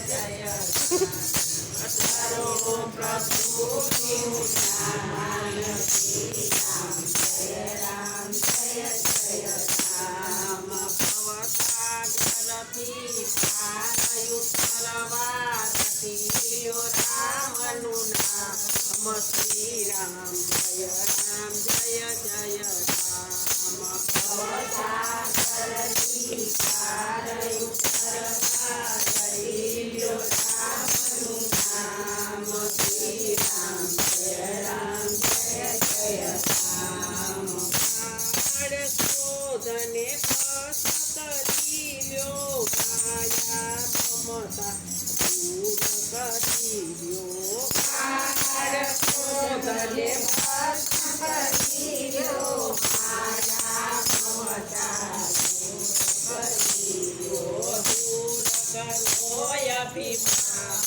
જય અસરો પ્રભુ જ્ઞાન શ્રી રામ જય રામ જય જય રામ ભવસાગરથી પાર ઉતરવા તીર્યો રામનું નામ શ્રી રામ જય રામ જય જય રામ ભવસાગરથી પાર ઉતરવા તીર્યો રામનું નામ શ્રી રામ જય રામ જય જય રામ શોધને પસત લીલ્યો કાયા મમતા દૂર કરી લ્યો શોધને પસત લીલ્યો કાયા મમતા દૂર કરી લ્યો દૂર કરો અભિમાન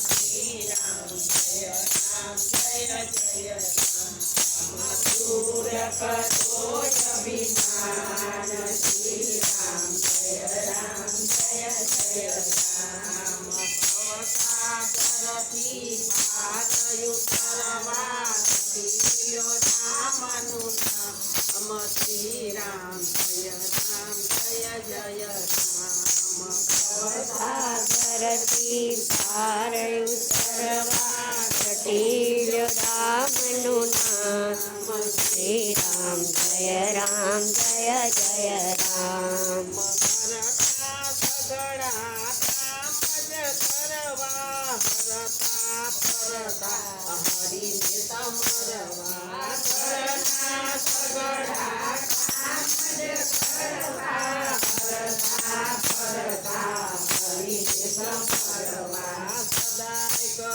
શ્રી રામ જય રામ જય જય રામ દૂર કરો અભિમાન શ્રી રામ જય રામ જય જય રામ ભવસાગરથી પાર ઉતરવા તીર્યો રામનું નામ શ્રી રામ જય રામ જય જય રામ ભવસાગરથી પાર ઉતરવા તીર્યો રામનું નામ શ્રી રામ જય રામ જય જય રામ હરતા સગડા કામ જ કરવા હરતા ફરતા હરિને સમરવા હરતા સગડા કામ જ કરવા હરતા ફરતા હરિને સમરવા સદાય કરો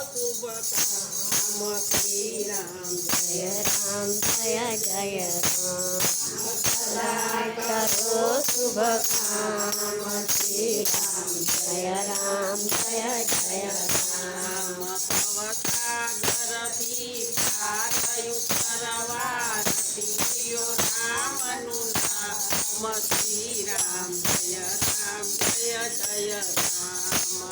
શુભ કામ શ્રી રામ જય રામ જય જય રામ સદાય કરો શુભ કામ શ્રી રામ જય રામ જય જય રામ ભવસાગરથી પાર ઉતરવા તીર્યો રામનું નામ શ્રી રામ જય રામ જય જય રામ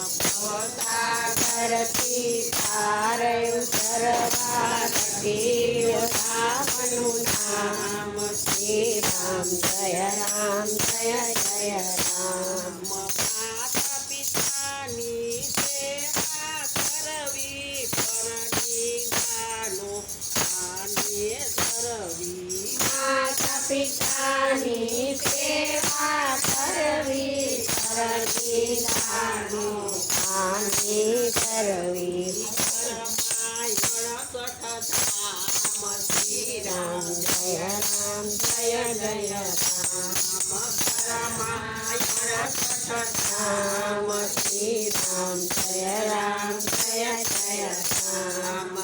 ભવસાગરથી પાર ઉતરવા તીર્યો રામનું નામ શ્રી રામ જય રામ જય જય રામ માતા પિતાની સેવા કરવી પરનિંદાનો આને ધરવી માતા પિતાની સેવા કરવી પરનિંદાનો આને ધરવી શ્રી રામ જય રામ જય જય રામ રામ શ્રી રામ જય રામ જય જય રામ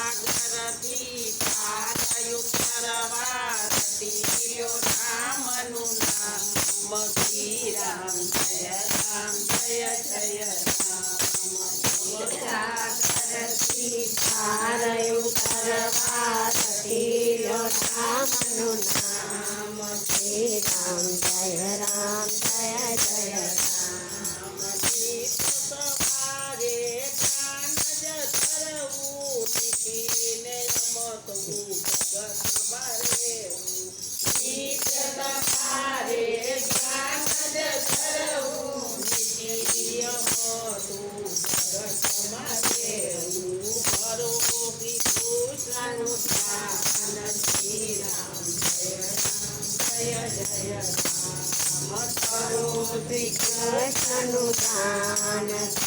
ભવસાગરથી પાર ઉતરવા તીર્યો રામનું નામ શ્રી રામ જય રામ જય જય રામ ભવસાગરથી પાર ઉતરવા તીર્યો રામનું નામ શ્રી રામ જય રામ જય જય રામ સવારે કાન જ ધરવું નીકળીને રમતું જગત મારે સવારે કાન જ ધરવું નીકળી રમતું જગત મારે ભરો કૃષ્ણનું ધ્યાન શ્રી રામ જય રામ જય જય રામ કરો શ્રી કૃષ્ણનું ધ્યાન